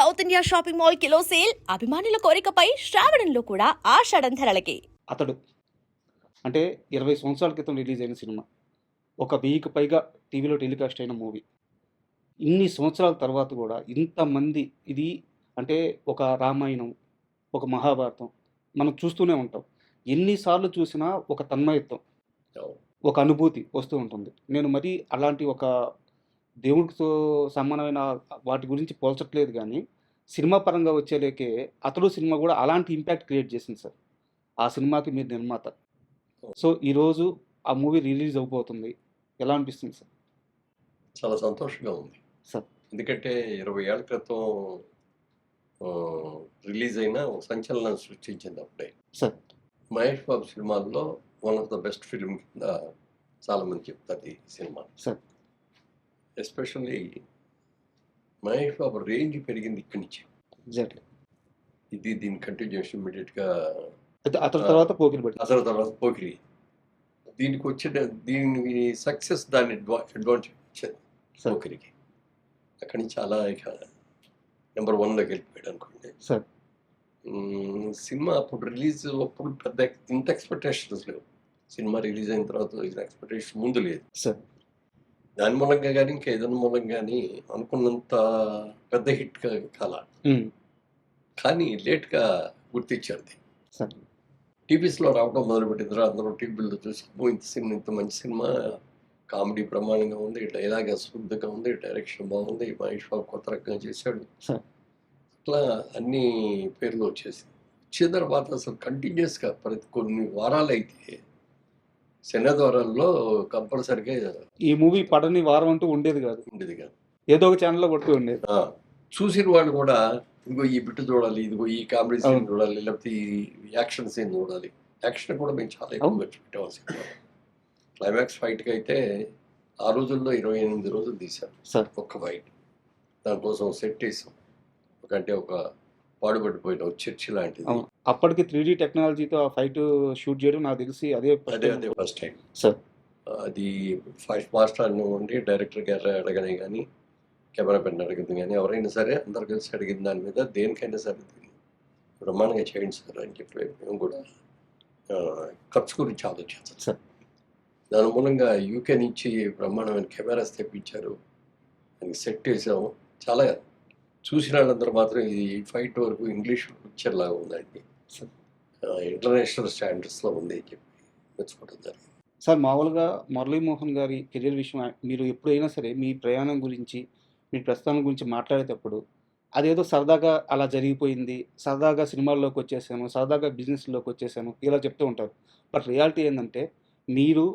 South India shopping mall kilo sale అభిమానుల కోరికపై శ్రావణంలో కూడా ఆషాఢం ధరలకి. అతడు అంటే 20 సంవత్సరాల క్రితం రిలీజ్ అయిన సినిమా. ఒక 1000కి పైగా టీవీలో టెలికాస్ట్ అయిన మూవీ. ఇన్ని సంవత్సరాల తర్వాత కూడా ఇంతమంది ఇది అంటే ఒక రామాయణం, ఒక మహాభారతం మనం చూస్తూనే ఉంటాం. ఎన్ని సార్లు చూసినా ఒక తన్మయత్వం, ఒక అనుభూతి వస్తూ ఉంటుంది. నేను మరీ అలాంటి ఒక దేవుడితో సమానమైన వాటి గురించి పోల్చట్లేదు గానీ, సినిమా పరంగా వచ్చేలేకే 'అతడు' సినిమా కూడా అలాంటి ఇంపాక్ట్ క్రియేట్ చేసింది సార్. ఆ సినిమాకి మీరు నిర్మాత. సో, ఈరోజు ఆ మూవీ రిలీజ్ అవ్వబోతుంది. ఎలా అనిపిస్తుంది సార్? చాలా సంతోషంగా ఉంది. సార్. ఎందుకంటే 20 ఏళ్ల క్రితం రిలీజ్ అయిన ఒక సంచలనం సృష్టించింది అప్పుడే. సార్. మహేష్ బాబు సినిమాల్లో one of the best film కింద చాలామంది చెప్తారు ఈ cinema. Sir. Especially Mahesh Babu range పెరిగింది ఇక్కడి నుంచి. ఎగ్జాక్ట్‌లీ. ఇది దీని కంటిన్యూషన్ ఇమ్మీడియట్‌గా అయితే అతని తర్వాత పోకిరి పడింది. అసలు తర్వాత పోకిరి. దీనికి వచ్చిన దీని సక్సెస్ దాని అడ్వాంటేజ్ ఇచ్చింది సార్. పోకిరికి. అక్కడి నుంచి అలా ఇక నెంబర్ 1లోకి వెళ్ళిపోయాడు అనుకోండి. సార్. సినిమా అప్పుడు రిలీజ్ అప్పుడు పెద్ద ఇంత ఎక్స్పెక్టేషన్స్ లేవు. సినిమా రిలీజ్ అయిన తర్వాత ఎక్స్పెక్టేషన్ ముందు లేదు. సార్. దాని మూలంగా కానీ ఇంకా ఏదైనా మూలంగా కానీ అనుకున్నంత పెద్ద హిట్ కాల. కానీ లేట్గా గుర్తించారు అది. సార్. టీవీస్లో రావడం మొదలుపెట్టిన తర్వాత అందరూ టీవీల్లో చూసి ఇంత మంచి సినిమా, కామెడీ ప్రమాణంగా ఉంది, డైలాగ్ అద్భుతంగా ఉంది, డైరెక్షన్ బాగుంది, మహేష్ బాబు కొత్త రకంగా చేశాడు, సార్. అట్లా అన్ని పేర్లు వచ్చేసింది. వచ్చిన తర్వాత అసలు కంటిన్యూస్గా ప్రతి కొన్ని వారాలు అయితే శనివారాల్లో కంపల్సరిగా ఈ మూవీ పడని వారం అంటూ ఉండేది కాదు. ఉండేది కాదు. ఏదో ఒక ఛానల్లో కొడుతూ ఉండేది. చూసిన వాళ్ళు కూడా ఇదిగో ఈ బిట్టు చూడాలి, ఇదిగో ఈ కామెడీ సీన్ చూడాలి, లేకపోతే ఈ యాక్షన్ సీన్ చూడాలి. యాక్షన్ కూడా మేము చాలా ఎక్కువ ఖర్చు పెట్టాము సినిమా. క్లైమాక్స్ ఫైట్కి అయితే ఆ రోజుల్లో 28 రోజులు తీశారు సార్. ఒక్క ఫైట్. దానికోసం సెట్ వేసాం. అంటే ఒక పాడుపడిపోయిన ఒక చర్చి లాంటిది. అప్పటికి 3D టెక్నాలజీతో ఆ ఫైట్ షూట్ చేయడం నాకు తెలిసి అదే ఫస్ట్ టైం సార్. అది ఫస్ట్ మాస్టర్ ఉండి డైరెక్టర్ గారు అడగనే కానీ, కెమెరా పెన్ అడిగింది కానీ, ఎవరైనా సరే అందరు కలిసి అడిగిన దాని మీద దేనికైనా సరే దీన్ని బ్రహ్మాండంగా చేయండి సార్ అని చెప్పి మేము కూడా ఖర్చు గురించి ఆలోచించాం సార్. దాని మూలంగా యూకే నుంచి బ్రహ్మాండమైన కెమెరాస్ తెప్పించారు, దానికి సెట్ వేసాము. చాలా చూసిన వాళ్ళందరూ మాత్రం ఇది ఫైట్ వరకు ఇంగ్లీష్ పిక్చర్ లాగా ఉందండి, ఇంటర్నేషనల్ స్టాండర్డ్స్లో ఉంది అని చెప్పి మెచ్చుకోవడం జరిగింది. సార్, మామూలుగా మురళీమోహన్ గారి కెరీర్ విషయం మీరు ఎప్పుడైనా సరే మీ ప్రయాణం గురించి, మీ ప్రస్థానం గురించి మాట్లాడేటప్పుడు అదేదో సరదాగా అలా జరిగిపోయింది, సరదాగా సినిమాల్లోకి వచ్చేసాను, సరదాగా బిజినెస్లోకి వచ్చేసాను ఇలా చెప్తూ ఉంటారు. బట్ రియాలిటీ ఏంటంటే మీరు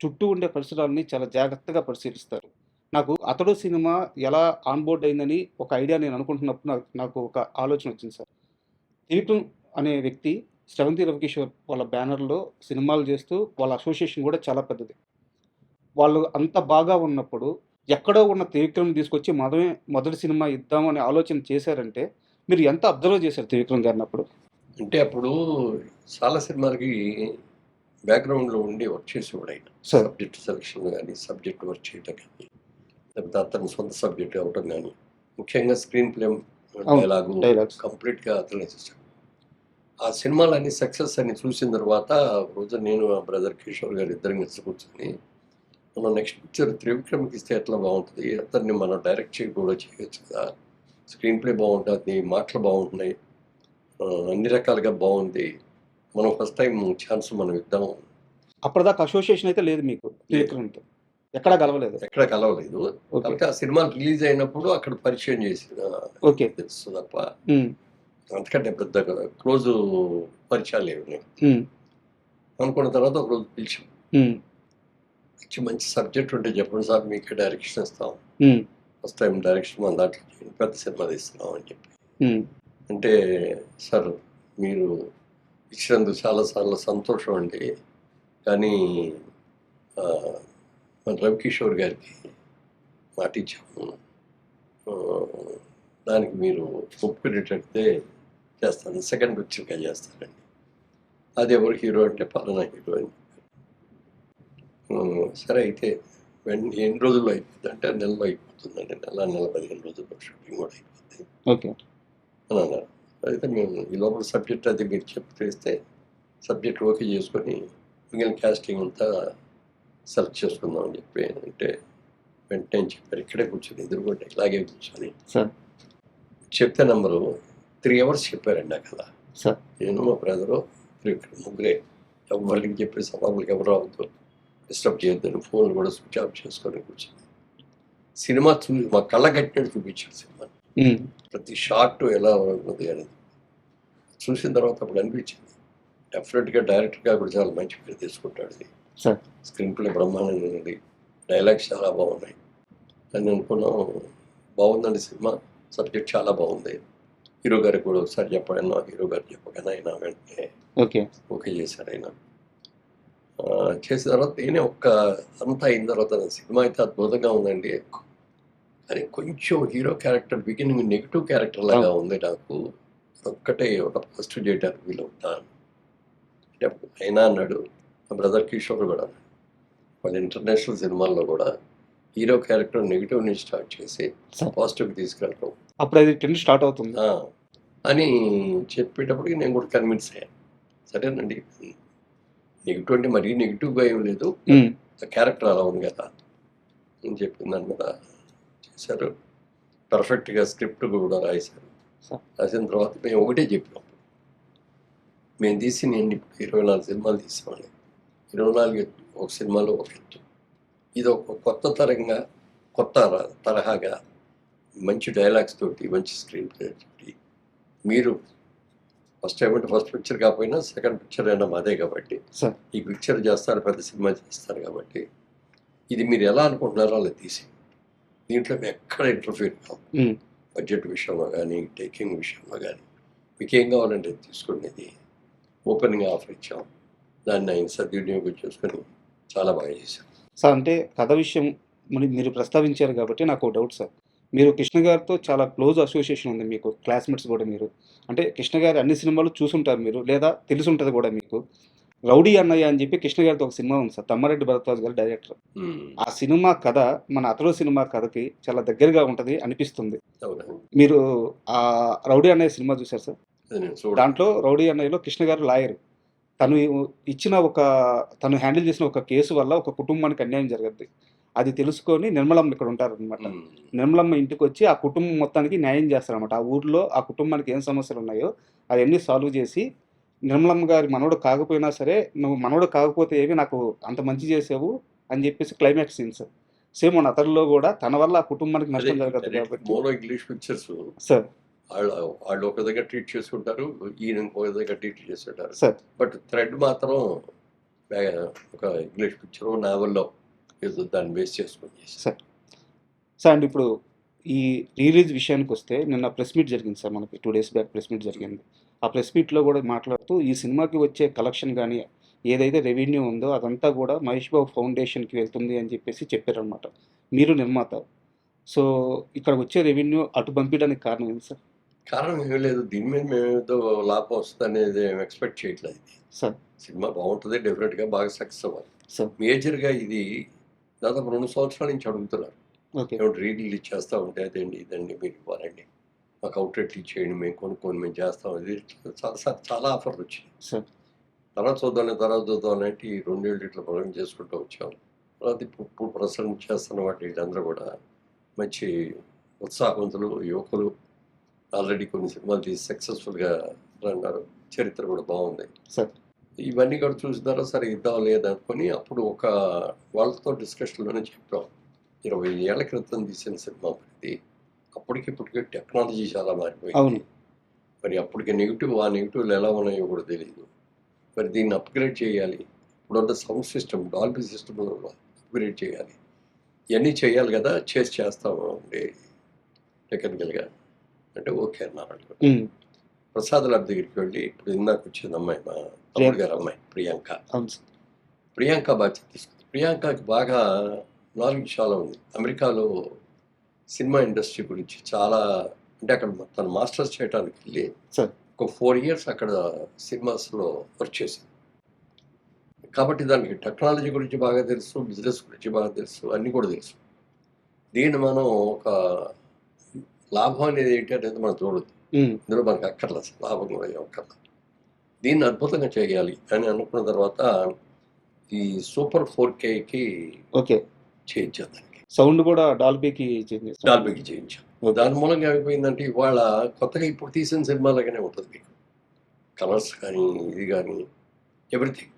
చుట్టూ ఉండే పరిసరాలని చాలా జాగ్రత్తగా పరిశీలిస్తారు. నాకు 'అతడు' సినిమా ఎలా ఆన్‌బోర్డ్ అయిందని ఒక ఐడియా నేను అనుకుంటున్నప్పుడు నాకు ఒక ఆలోచన వచ్చింది సార్. త్రివిక్రమ్ అనే వ్యక్తి స్రవంతి రవికిషోర్ వాళ్ళ బ్యానర్‌లో సినిమాలు చేస్తూ వాళ్ళ అసోసియేషన్ కూడా చాలా పెద్దది. వాళ్ళు అంత బాగా ఉన్నప్పుడు ఎక్కడో ఉన్న త్రివిక్రమ్‌ని తీసుకొచ్చి మొదటి సినిమా ఇద్దామనే ఆలోచన చేశారంటే మీరు ఎంత అబ్జర్వ్ చేశారు త్రివిక్రమ్ గారిని అప్పుడు? అంటే అప్పుడు చాలా సినిమాలకి బ్యాక్‌గ్రౌండ్‌లో ఉండి వర్క్ చేసేవాడు ఆయన. సార్. సబ్జెక్ట్ సెలక్షన్ కానీ, సబ్జెక్ట్ వర్క్ చేయటం కానీ, లేకపోతే అతని సొంత సబ్జెక్ట్ అవ్వటం కానీ, ముఖ్యంగా స్క్రీన్ ప్లే, డైలాగ్స్ కంప్లీట్గా అతనే చేశాడు. ఆ సినిమాలన్నీ సక్సెస్ అని చూసిన తర్వాత రోజు నేను ఆ బ్రదర్ కిషోర్ గారు ఇద్దరం కలిసి కూర్చొని మనం నెక్స్ట్ పిక్చర్ త్రివిక్రమ్కి ఇస్తే ఎట్లా బాగుంటుంది, అతన్ని మనం డైరెక్ట్ కూడా చేయొచ్చు కదా, స్క్రీన్ ప్లే బాగుంటుంది, మాటలు బాగుంటున్నాయి, అన్ని రకాలుగా బాగుంది, మనం ఫస్ట్ టైం ఛాన్స్ మనం ఇద్దాము. అప్పటిదాకా అసోసియేషన్ అయితే లేదు మీకు త్రివిక్రమ్‌తో? ఎక్కడా కలవలేదు? ఎక్కడ కలవలేదు. కాబట్టి ఆ సినిమా రిలీజ్ అయినప్పుడు అక్కడ పరిచయం చేసిన తెలుసు తప్ప అంతకంటే పెద్ద క్లోజ్ పరిచయాలు లేవు. అనుకున్న తర్వాత ఒక రోజు పిలిచాం. మంచి సబ్జెక్ట్ ఉంటే చెప్పండి సార్, మీకు డైరెక్షన్ ఇస్తాం, ఫస్ట్ టైం డైరెక్షన్ మన దాంట్లో పెద్ద సినిమా తీస్తున్నాం అని చెప్పి. అంటే సార్ మీరు ఇచ్చినందుకు చాలాసార్లు సంతోషం అండి, కానీ మన రవికిషోర్ గారికి మాట ఇచ్చాము, దానికి మీరు ఒప్పుకునేటట్టే చేస్తాను, సెకండ్ పిక్చర్గా చేస్తానండి. అది ఎవరు హీరో అంటే పలానా హీరో అని. సరే అయితే ఎన్ని రోజుల్లో అయిపోతుంది అంటే నెలలో అయిపోతుందండి, నెల 15 రోజుల్లో షూటింగ్ కూడా అయిపోతుంది. ఓకే. అని అన్నారు. అయితే మేము ఈ లోపల సబ్జెక్ట్ అది మీరు తెలిస్తే సబ్జెక్ట్ ఓకే చేసుకొని మిగిలిన క్యాస్టింగ్ అంతా సెలెక్ట్ చేసుకుందాం అని చెప్పి అంటే వెంటనే చెప్పారు. ఇక్కడే కూర్చొని ఎదురుకుంటే ఇలాగే కూర్చొని సార్ చెప్తే నెంబరు 3 అవర్స్ చెప్పారండి ఆ కథ. సార్ నేను మా బ్రదరు ముగ్గురే. ఎవరికి చెప్పేసి లోపలికి ఎవరు రావద్దు, డిస్టర్బ్ చేయొద్దని ఫోన్లు కూడా స్విచ్ ఆఫ్ చేసుకొని కూర్చొని సినిమా మా కళ్ళ కట్టినట్టు చూపించారు సినిమా. ప్రతి షార్ట్ ఎలా ఉన్నది అనేది చూసిన తర్వాత అప్పుడు అనిపించింది డెఫినెట్గా డైరెక్టర్గా కూడా చాలా మంచి పేరు తీసుకుంటాడు. సార్ స్క్రీన్ ప్లే బ్రహ్మాండంగా ఉంది, డైలాగ్స్ చాలా బాగున్నాయి అని అనుకున్నాం. బాగుందండి సినిమా, సబ్జెక్ట్ చాలా బాగుంది. హీరో గారికి కూడా ఒకసారి చెప్పాను, హీరో గారు చెప్పగానే ఆయన వెంటనే ఓకే చేశారు. ఆయన చేసిన తర్వాత నేనే అంతా అయిన తర్వాత సినిమా అయితే అద్భుతంగా ఉందండి. కానీ కొంచెం hero character beginning negative character లాగా ఉంది. నాకు ఒక్కటే ఒక ఫస్ట్ చేయడానికి వీలవుతాను అంటే అయినా అన్నాడు. మా బ్రదర్ కిషోర్ కూడా వాళ్ళ ఇంటర్నేషనల్ సినిమాల్లో కూడా హీరో క్యారెక్టర్ నెగిటివ్ నుంచి స్టార్ట్ చేసి పాజిటివ్ తీసుకెళ్ళటం అప్పుడు అది ట్రెండ్ స్టార్ట్ అవుతుంది అని చెప్పేటప్పటికి నేను కూడా కన్విన్స్ అయ్యాను. సరేనండి, నెగిటివ్ అంటే మరీ నెగిటివ్గా ఏం లేదు, క్యారెక్టర్ అలా ఉంది కదా అని చెప్పిన దాని మీద చేశారు. పర్ఫెక్ట్గా స్క్రిప్ట్ కూడా రాశారు. రాసిన తర్వాత మేము ఒకటే చెప్పాం, మేము తీసి నేను ఇప్పుడు 24 సినిమాలు తీసేవాళ్ళం. 24 ఒక సినిమాలో ఒక ఎత్తు. ఇది ఒక కొత్త తరహాగా మంచి డైలాగ్స్ తోటి, మంచి స్క్రీన్ ప్లే తోటి మీరు ఫస్ట్ పిక్చర్ కాకపోయినా సెకండ్ పిక్చర్ అయినా మాదే కాబట్టి ఈ పిక్చర్ చేస్తారు, పెద్ద సినిమా చేస్తారు కాబట్టి ఇది మీరు ఎలా అనుకుంటున్నారో అలా తీసి దీంట్లో మేము ఎక్కడ ఇంటర్ఫీర్ కావు. బడ్జెట్ విషయంలో కానీ, టేకింగ్ విషయంలో కానీ మీకు ఏం కావాలంటే తీసుకునేది ఓపెన్గా ఆఫర్ ఇచ్చాం. దాన్ని ఆయన సద్వినియోగం చేసుకొని చాలా బాగా చేశాం. సార్ అంటే కథ విషయం మీరు ప్రస్తావించారు కాబట్టి నాకు డౌట్ సార్. మీరు కృష్ణ గారితో చాలా క్లోజ్ అసోసియేషన్ ఉంది మీకు, క్లాస్మేట్స్ కూడా మీరు. అంటే కృష్ణ గారి అన్ని సినిమాలు చూసుంటారు మీరు, లేదా తెలిసి ఉంటుంది కూడా మీకు. రౌడీ అన్నయ్య అని చెప్పి కృష్ణ గారితో ఒక సినిమా ఉంది సార్, తమ్మారెడ్డి భరద్వాజ్ గారు డైరెక్టర్. ఆ సినిమా కథ మన అతడు సినిమా కథకి చాలా దగ్గరగా ఉంటుంది అనిపిస్తుంది. మీరు ఆ రౌడీ అన్నయ్య సినిమా చూశారు సార్? దాంట్లో రౌడీ అన్నయ్యలో కృష్ణ గారు లాయర్. తను హ్యాండిల్ చేసిన ఒక కేసు వల్ల ఒక కుటుంబానికి అన్యాయం జరగద్ది. అది తెలుసుకొని నిర్మలమ్మ ఇక్కడ ఉంటారనమాట. నిర్మలమ్మ ఇంటికి వచ్చి ఆ కుటుంబం మొత్తానికి న్యాయం చేస్తారనమాట. ఆ ఊర్లో ఆ కుటుంబానికి ఏం సమస్యలు ఉన్నాయో అవన్నీ సాల్వ్ చేసి, నిర్మలమ్మ గారి మనవడు కాకపోయినా సరే, నువ్వు మనవడు కాకపోతే ఏమి నాకు అంత మంచి చేసావు అని చెప్పేసి క్లైమాక్స్ సీన్స్. సేమ్ మన అతడిలో కూడా తన వల్ల ఆ కుటుంబానికి నష్టం జరగదు కాబట్టి ఇంగ్లీష్ పిక్చర్స్ సార్ వాళ్ళు ఒక దగ్గర ట్రీట్ చేసుకుంటారు, ఈయన ఒక దగ్గర ట్రీట్ చేస్తుంటారు సార్. బట్ థ్రెడ్ మాత్రం ఒక ఇంగ్లీష్ పిక్చర్ నావెల్లో దాన్ని బేస్ చేసుకుని సార్. సార్ అండ్ ఇప్పుడు ఈ రిలీజ్ విషయానికి వస్తే నిన్న ప్రెస్ మీట్ జరిగింది సార్, మనకి 2 days బ్యాక్ ప్రెస్ మీట్ జరిగింది. ఆ ప్రెస్ మీట్లో కూడా మాట్లాడుతూ ఈ సినిమాకి వచ్చే కలెక్షన్ కానీ ఏదైతే రెవెన్యూ ఉందో అదంతా కూడా మహేష్ బాబు ఫౌండేషన్కి వెళ్తుంది అని చెప్పేసి చెప్పారనమాట. మీరు నిర్మాత, సో ఇక్కడ వచ్చే రెవెన్యూ అటు పంపించడానికి కారణం ఏంటి సార్? కారణం ఏమీ లేదు, దీని మీద మేము ఏదో లాభం వస్తుంది అనేది ఎక్స్పెక్ట్ చేయట్లేదు. సార్ సినిమా బాగుంటుంది, డెఫినెట్గా బాగా సక్సెస్ అవ్వాలి. సార్ మేజర్గా ఇది దాదాపు 2 సంవత్సరాల నుంచి అడుగుతున్నారు. ఓకే, రిలీజ్ చేస్తూ ఉంటే అదండి ఇదండి మీరు ఇవ్వాలండి, మాకు అవుట్లెట్ ఇచ్చేయండి, మేము కొనుక్కొని మేము చేస్తాం. ఇది చాలా ఆఫర్లు వచ్చినాయి. సార్ తర్వాత చూద్దాం అంటే ఈ 2 ఏళ్ళు ఇట్లా పొలం చేసుకుంటూ వచ్చాం. తర్వాత ఇప్పుడు ప్రసన్న చేస్తున్న వాటి వీళ్ళందరూ కూడా మంచి ఉత్సాహవంతులు, యువకులు. ఆల్రెడీ కొన్ని సినిమాలు తీసి సక్సెస్ఫుల్గా అన్నారు, చరిత్ర కూడా బాగుంది. సార్ ఇవన్నీ కూడా చూసిన తర్వాత సరే ఇద్దాం లేదనుకొని అప్పుడు వాళ్ళతో డిస్కషన్లోనే చెప్పాం, 20 ఏళ్ల క్రితం తీసిన సినిమా ఇది. అప్పటికిప్పటికే టెక్నాలజీ చాలా మారిపోయింది. మరి అప్పటికి ఆ నెగిటివ్లు ఎలా ఉన్నాయో కూడా తెలియదు. మరి దీన్ని అప్గ్రేడ్ చేయాలి, ఇప్పుడున్న sound system, Dolby system upgrade చేయాలి, ఇవన్నీ చేయాలి కదా, చేస్తాము అంటే టెక్నికల్గా అంటే ఓకే అన్నారు. ప్రసాద్ లాబ్ దగ్గరికి వెళ్ళి ఇప్పుడు ఇందాక వచ్చింది అమ్మాయి, మా తమ్ముడు గారు అమ్మాయి ప్రియాంక బాధ్యత తీసుకుంది. ప్రియాంకకి బాగా నాలెడ్జ్ చాలా ఉంది. అమెరికాలో సినిమా ఇండస్ట్రీ గురించి చాలా, అంటే అక్కడ తను మాస్టర్స్ చేయడానికి వెళ్ళి ఒక 4 years అక్కడ సినిమాస్లో వర్క్ చేసింది. కాబట్టి దానికి టెక్నాలజీ గురించి బాగా తెలుసు, బిజినెస్ గురించి బాగా తెలుసు, అన్నీ కూడా తెలుసు. దీన్ని మనం ఒక లాభం అనేది ఏంటి అనేది మనం చూడొద్దు. ఉమ్, ఇందులో మనకు అక్కర్లేదు, అసలు లాభం కూడా ఏం అక్కర్లేదు. దీన్ని అద్భుతంగా చేయాలి అని అనుకున్న తర్వాత ఈ సూపర్ 4Kకి ఓకే. చేయించాను దానికి, సౌండ్ కూడా డాల్బీకి చేంజ్ చేస్తాం. డాల్బీకి చేయించాం. ఓకే. దాని మూలంగా ఏమైపోయిందంటే ఇవాళ కొత్తగా ఇప్పుడు తీసిన సినిమాలాగానే ఉంటుంది మీకు, కలర్స్ కానీ ఇది కానీ ఎవ్రీథింగ్.